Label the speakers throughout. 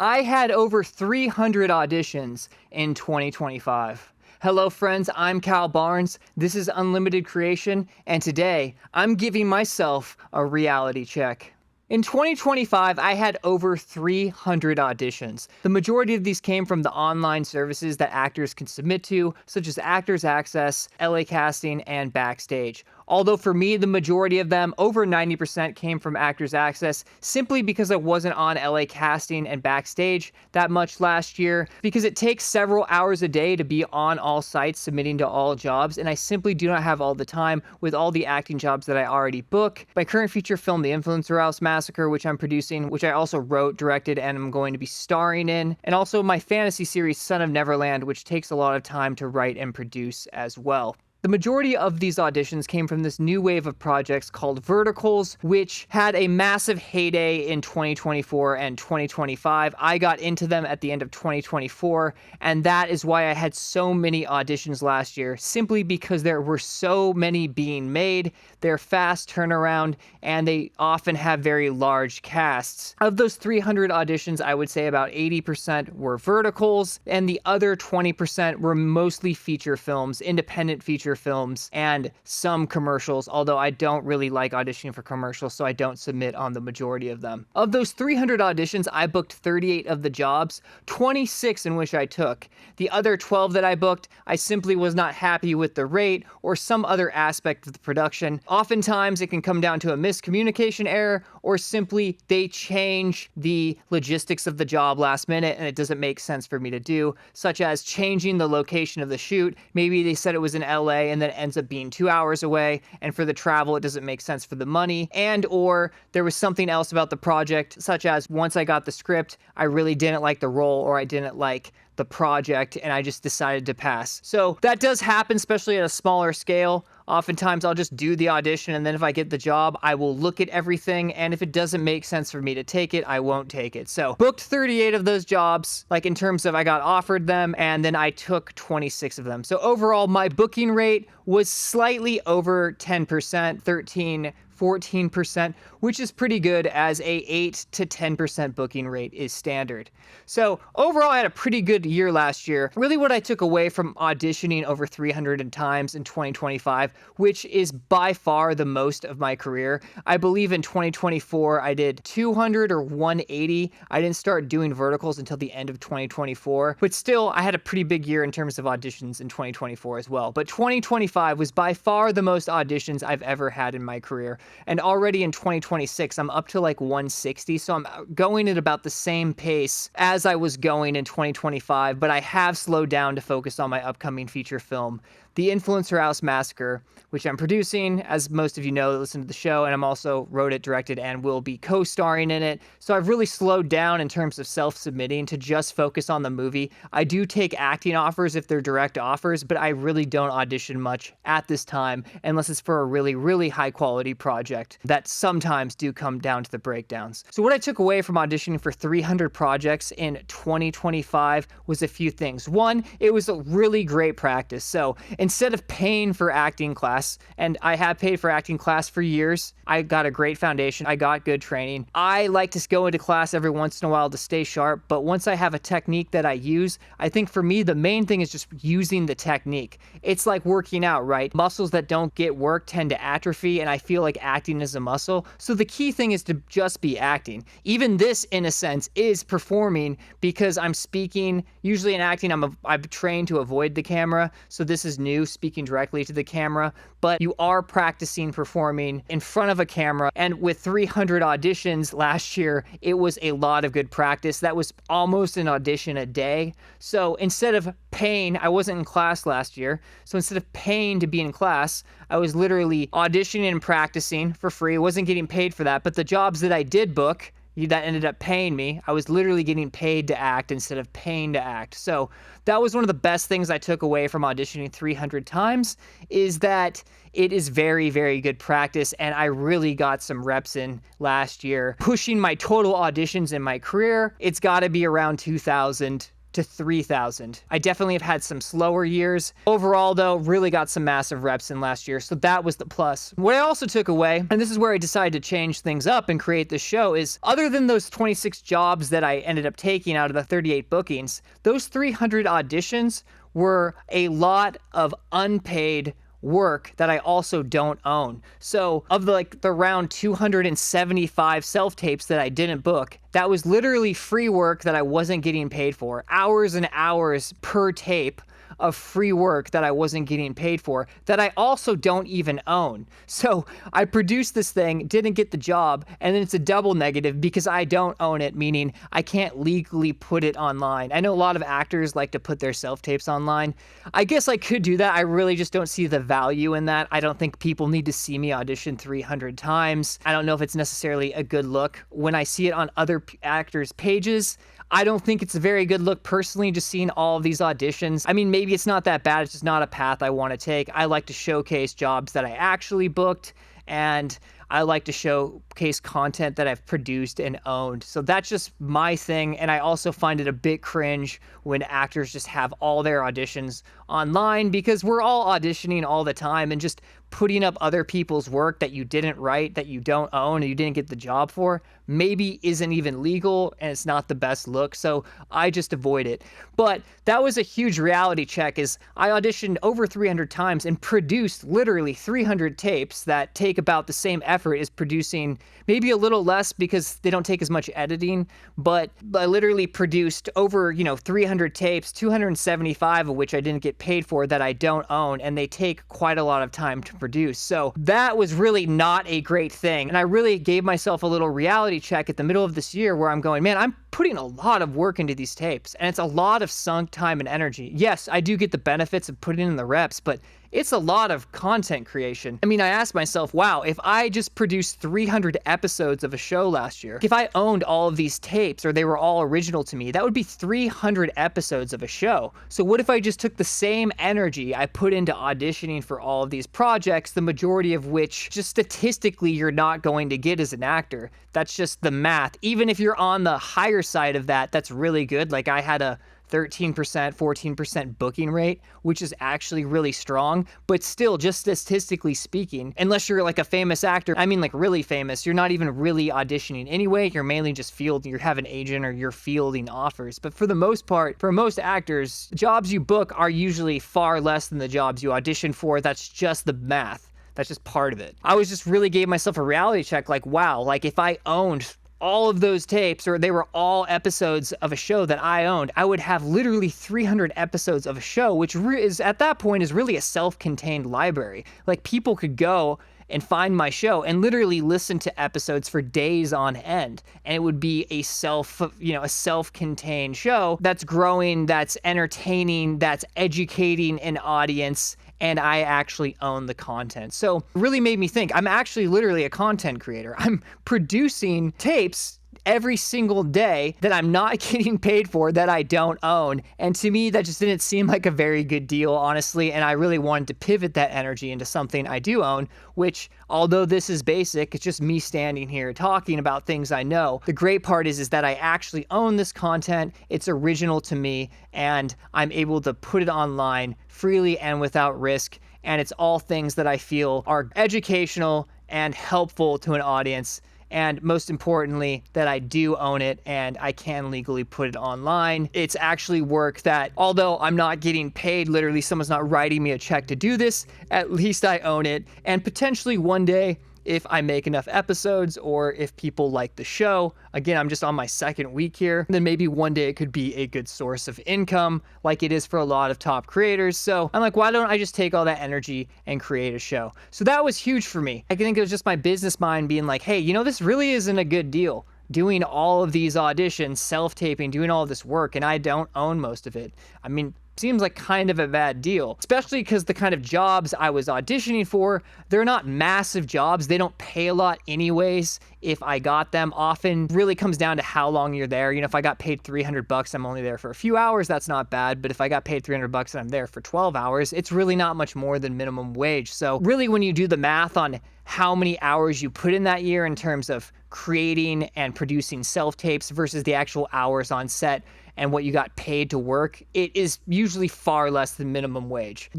Speaker 1: I had over 300 auditions in 2025. Hello friends, I'm Cal Barnes, this is Unlimited Creation, and today I'm giving myself a reality check. In 2025, I had over 300 auditions. The majority of these came from the online services that actors can submit to, such as Actors Access, LA Casting, and Backstage. Although for me, the majority of them, over 90%, came from Actors Access, simply because I wasn't on LA Casting and Backstage that much last year, because it takes several hours a day to be on all sites submitting to all jobs, and I simply do not have all the time with all the acting jobs that I already book. My current feature film, The Influencer House Massacre, which I'm producing, which I also wrote, directed, and I'm going to be starring in, and also my fantasy series, Son of Neverland, which takes a lot of time to write and produce as well. The majority of these auditions came from this new wave of projects called verticals, which had a massive heyday in 2024 and 2025. I got into them at the end of 2024, and that is why I had so many auditions last year, simply because there were so many being made. They're fast turnaround, and they often have very large casts. Of those 300 auditions, I would say about 80% were verticals, and the other 20% were mostly feature films, independent feature films, and some commercials, although I don't really like auditioning for commercials, so I don't submit on the majority of them. Of those 300 auditions, I booked 38 of the jobs, 26 in which I took. The other 12 that I booked, I simply was not happy with the rate or some other aspect of the production. Oftentimes, it can come down to a miscommunication error, or simply they change the logistics of the job last minute and it doesn't make sense for me to do, such as changing the location of the shoot. Maybe they said it was in LA and then it ends up being 2 hours away, and for the travel it doesn't make sense for the money, and or there was something else about the project, such as once I got the script, I really didn't like the role or I didn't like the project and I just decided to pass. So that does happen, especially at a smaller scale. Oftentimes I'll just do the audition, and then if I get the job, I will look at everything, and if it doesn't make sense for me to take it, I won't take it. So booked 38 of those jobs, like in terms of I got offered them, and then I took 26 of them. So overall, my booking rate was slightly over 10%, 14%, which is pretty good, as a 8 to 10% booking rate is standard. So overall, I had a pretty good year last year. Really what I took away from auditioning over 300 times in 2025, which is by far the most of my career. I believe in 2024, I did 200 or 180. I didn't start doing verticals until the end of 2024, but still I had a pretty big year in terms of auditions in 2024 as well. But 2025 was by far the most auditions I've ever had in my career. And already in 2026, I'm up to like 160, so I'm going at about the same pace as I was going in 2025, but I have slowed down to focus on my upcoming feature film, The Influencer House Massacre, which I'm producing, as most of you know that listen to the show, and I'm also wrote it, directed, and will be co-starring in it. So I've really slowed down in terms of self-submitting to just focus on the movie. I do take acting offers if they're direct offers, but I really don't audition much at this time unless it's for a really, really high quality project that sometimes do come down to the breakdowns. So what I took away from auditioning for 300 projects in 2025 was a few things. One, it was a really great practice. So instead of paying for acting class, and I have paid for acting class for years, I got a great foundation, I got good training. I like to go into class every once in a while to stay sharp, but once I have a technique that I use, I think for me the main thing is just using the technique. It's like working out, right? Muscles that don't get worked tend to atrophy, and I feel like acting is a muscle. So the key thing is to just be acting. Even this, in a sense, is performing, because I'm speaking. Usually in acting, I'm trained to avoid the camera, so this is new, speaking directly to the camera, but you are practicing performing in front of a camera. And with 300 auditions last year, it was a lot of good practice. That was almost an audition a day. So instead of paying, I wasn't in class last year, so instead of paying to be in class, I was literally auditioning and practicing for free. I wasn't getting paid for that, but the jobs that I did book, that ended up paying me, I was literally getting paid to act instead of paying to act. So that was one of the best things I took away from auditioning 300 times, is that it is very, very good practice, and I really got some reps in last year. Pushing my total auditions in my career, it's got to be around 2,000 to 3,000. I definitely have had some slower years. Overall, though, really got some massive reps in last year, so that was the plus. What I also took away, and this is where I decided to change things up and create this show, is other than those 26 jobs that I ended up taking out of the 38 bookings, those 300 auditions were a lot of unpaid work that I also don't own. So of the around 275 self-tapes that I didn't book, that was literally free work that I wasn't getting paid for. Hours and hours per tape of free work that I wasn't getting paid for, that I also don't even own. So I produced this thing, didn't get the job, and then it's a double negative because I don't own it, meaning I can't legally put it online. I know a lot of actors like to put their self-tapes online. I guess I could do that. I really just don't see the value in that. I don't think people need to see me audition 300 times. I don't know if it's necessarily a good look. When I see it on other actors' pages, I don't think it's a very good look personally, just seeing all of these auditions. I mean, maybe it's not that bad. It's just not a path I want to take. I like to showcase jobs that I actually booked, and I like to showcase content that I've produced and owned. So that's just my thing. And I also find it a bit cringe when actors just have all their auditions online, because we're all auditioning all the time, and just putting up other people's work that you didn't write, that you don't own, and you didn't get the job for, maybe isn't even legal, and it's not the best look. So I just avoid it. But that was a huge reality check, is I auditioned over 300 times and produced literally 300 tapes that take about the same effort as producing, maybe a little less because they don't take as much editing, but I literally produced over, 300 tapes, 275 of which I didn't get paid for, that I don't own, and they take quite a lot of time to produce. So that was really not a great thing. And I really gave myself a little reality check at the middle of this year where I'm going, man, I'm putting a lot of work into these tapes, and it's a lot of sunk time and energy. Yes, I do get the benefits of putting in the reps, but it's a lot of content creation. I mean, I asked myself, wow, if I just produced 300 episodes of a show last year, if I owned all of these tapes, or they were all original to me, that would be 300 episodes of a show. So what if I just took the same energy I put into auditioning for all of these projects, the majority of which just statistically you're not going to get as an actor? That's just the math. Even if you're on the higher side of that, that's really good. Like I had a 13%, 14% booking rate, which is actually really strong, but still, just statistically speaking, unless you're like a famous actor, I mean like really famous, you're not even really auditioning anyway, you're mainly just fielding, you have an agent or you're fielding offers. But for the most part, for most actors, jobs you book are usually far less than the jobs you audition for. That's just the math. That's just part of it. I was just really gave myself a reality check, like, wow, like if I owned all of those tapes, or they were all episodes of a show that I owned, I would have literally 300 episodes of a show, which is at that point is really a self-contained library. Like people could go and find my show and literally listen to episodes for days on end, and it would be a self-contained show that's growing, that's entertaining, that's educating an audience, and I actually own the content. So it really made me think, I'm actually literally a content creator. I'm producing tapes every single day that I'm not getting paid for, that I don't own. And to me, that just didn't seem like a very good deal, honestly. And I really wanted to pivot that energy into something I do own, which, although this is basic, it's just me standing here talking about things I know. The great part is that I actually own this content. It's original to me, and I'm able to put it online freely and without risk. And it's all things that I feel are educational and helpful to an audience. And most importantly, that I do own it and I can legally put it online. It's actually work that, although I'm not getting paid, literally someone's not writing me a check to do this, at least I own it. And potentially one day, if I make enough episodes, or if people like the show, again, I'm just on my second week here, then maybe one day it could be a good source of income, like it is for a lot of top creators. So I'm like, why don't I just take all that energy and create a show? So that was huge for me. I think it was just my business mind being like, hey, this really isn't a good deal, doing all of these auditions, self-taping, doing all of this work, and I don't own most of it. I mean, seems like kind of a bad deal, especially because the kind of jobs I was auditioning for, they're not massive jobs. They don't pay a lot anyways. If I got them, often really comes down to how long you're there. If I got paid $300, I'm only there for a few hours. That's not bad. But if I got paid $300 and I'm there for 12 hours, it's really not much more than minimum wage. So really, when you do the math on how many hours you put in that year in terms of creating and producing self-tapes versus the actual hours on set and what you got paid to work, it is usually far less than minimum wage.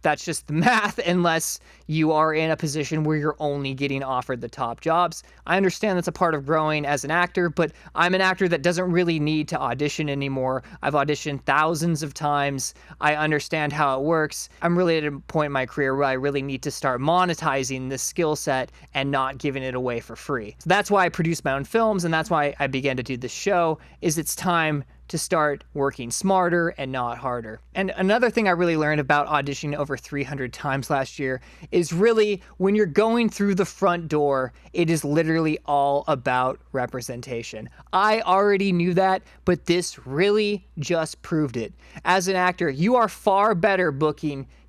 Speaker 1: That's just the math, unless you are in a position where you're only getting offered the top jobs. I understand that's a part of growing as an actor, but I'm an actor that doesn't really need to audition anymore. I've auditioned thousands of times. I understand how it works. I'm really at a point in my career where I really need to start monetizing this skill set and not giving it away for free. So that's why I produce my own films, and that's why I began to do this show, is it's time to start working smarter and not harder. And another thing I really learned about auditioning over 300 times last year is really when you're going through the front door, it is literally all about representation. I already knew that, but this really just proved it. As an actor, you are far better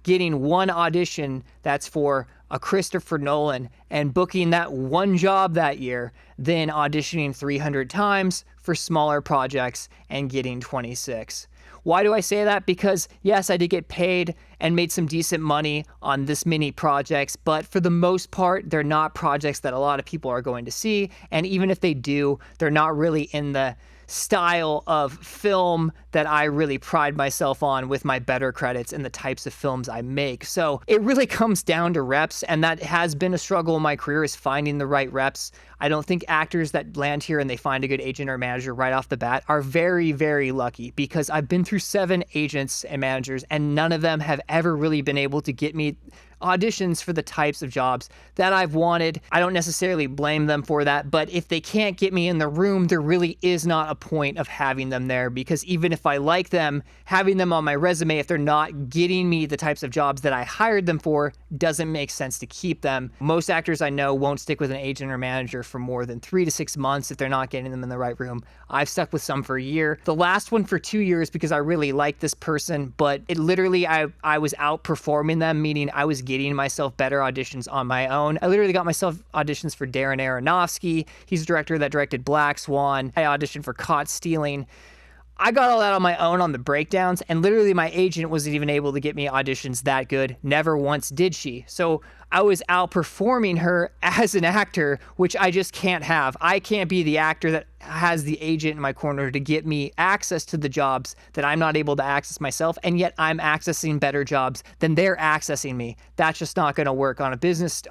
Speaker 1: getting one audition that's for a Christopher Nolan and booking that one job that year than auditioning 300 times for smaller projects and getting 26. Why do I say that? Because yes, I did get paid and made some decent money on this many projects, but for the most part, they're not projects that a lot of people are going to see. And even if they do, they're not really in the style of film that I really pride myself on with my better credits and the types of films I make. So it really comes down to reps, and that has been a struggle in my career, is finding the right reps. I don't think actors that land here and they find a good agent or manager right off the bat are very, very lucky, because I've been through 7 agents and managers and none of them have ever really been able to get me auditions for the types of jobs that I've wanted. I don't necessarily blame them for that, but if they can't get me in the room, there really is not a point of having them there, because even if I like them, having them on my resume, if they're not getting me the types of jobs that I hired them for, doesn't make sense to keep them. Most actors I know won't stick with an agent or manager for more than 3 to 6 months if they're not getting them in the right room. I've stuck with some for a year. The last one for 2 years because I really liked this person, but it literally, I was outperforming them, meaning I was getting myself better auditions on my own. I literally got myself auditions for Darren Aronofsky. He's a director that directed Black Swan. I auditioned for Caught Stealing. I got all that on my own on the breakdowns, and literally my agent wasn't even able to get me auditions that good. Never once did she. So I was outperforming her as an actor, which I just can't have. I can't be the actor that has the agent in my corner to get me access to the jobs that I'm not able to access myself, and yet I'm accessing better jobs than they're accessing me. That's just not going to work on a business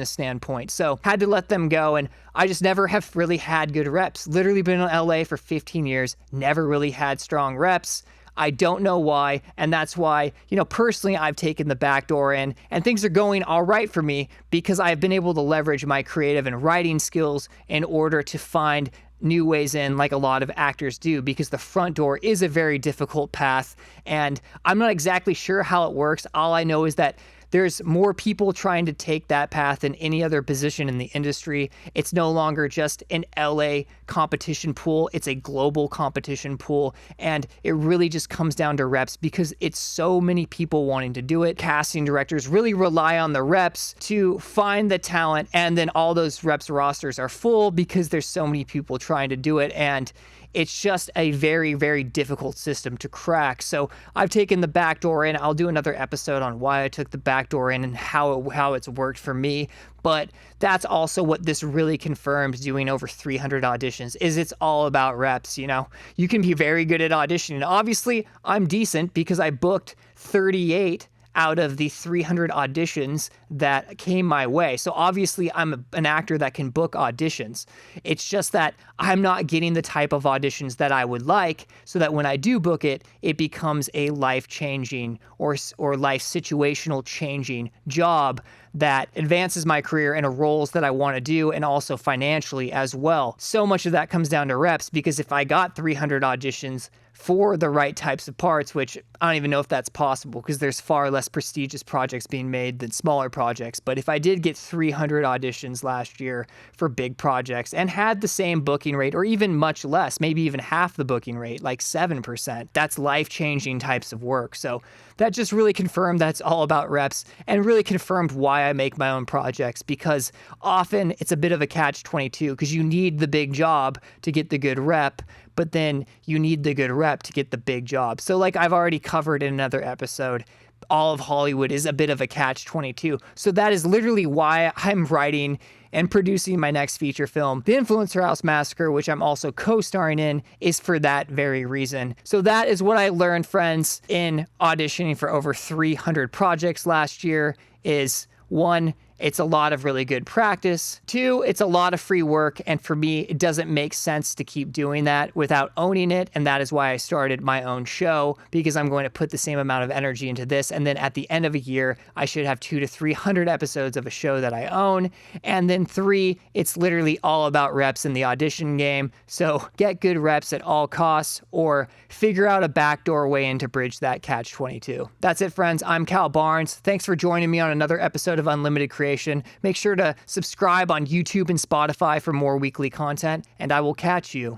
Speaker 1: standpoint. So had to let them go, and I just never have really had good reps. Literally been in LA for 15 years, never really had strong reps. I don't know why, and that's why, personally, I've taken the back door in, and things are going all right for me because I've been able to leverage my creative and writing skills in order to find new ways in, like a lot of actors do, because the front door is a very difficult path, and I'm not exactly sure how it works. All I know is that there's more people trying to take that path than any other position in the industry. It's no longer just an LA competition pool, it's a global competition pool, and it really just comes down to reps because it's so many people wanting to do it. Casting directors really rely on the reps to find the talent, and then all those reps rosters are full because there's so many people trying to do it, and it's just a very, very difficult system to crack. So I've taken the back door in. I'll do another episode on why I took the back door in and how it's worked for me. But that's also what this really confirms, doing over 300 auditions, is it's all about reps. You can be very good at auditioning. Obviously, I'm decent because I booked 38 out of the 300 auditions that came my way. So obviously I'm an actor that can book auditions. It's just that I'm not getting the type of auditions that I would like, so that when I do book it, it becomes a life-changing or life situational changing job that advances my career in roles that I want to do, and also financially as well. So much of that comes down to reps, because if I got 300 auditions for the right types of parts, which I don't even know if that's possible because there's far less prestigious projects being made than smaller projects. But if I did get 300 auditions last year for big projects and had the same booking rate, or even much less, maybe even half the booking rate, like 7%, that's life-changing types of work. So that just really confirmed that it's all about reps, and really confirmed why I make my own projects, because often it's a bit of a catch-22, because you need the big job to get the good rep, but then you need the good rep to get the big job. So like I've already covered in another episode, all of Hollywood is a bit of a catch-22. So that is literally why I'm writing and producing my next feature film, The Influencer House Massacre, which I'm also co-starring in, is for that very reason. So that is what I learned, friends, in auditioning for over 300 projects last year is 1, it's a lot of really good practice. 2, it's a lot of free work. And for me, it doesn't make sense to keep doing that without owning it. And that is why I started my own show, because I'm going to put the same amount of energy into this. And then at the end of a year, I should have 200 to 300 episodes of a show that I own. And then 3, it's literally all about reps in the audition game. So get good reps at all costs, or figure out a backdoor way in to bridge that catch-22. That's it, friends. I'm Cal Barnes. Thanks for joining me on another episode of Unlimited Creation. Make sure to subscribe on YouTube and Spotify for more weekly content, and I will catch you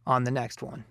Speaker 1: on the next one.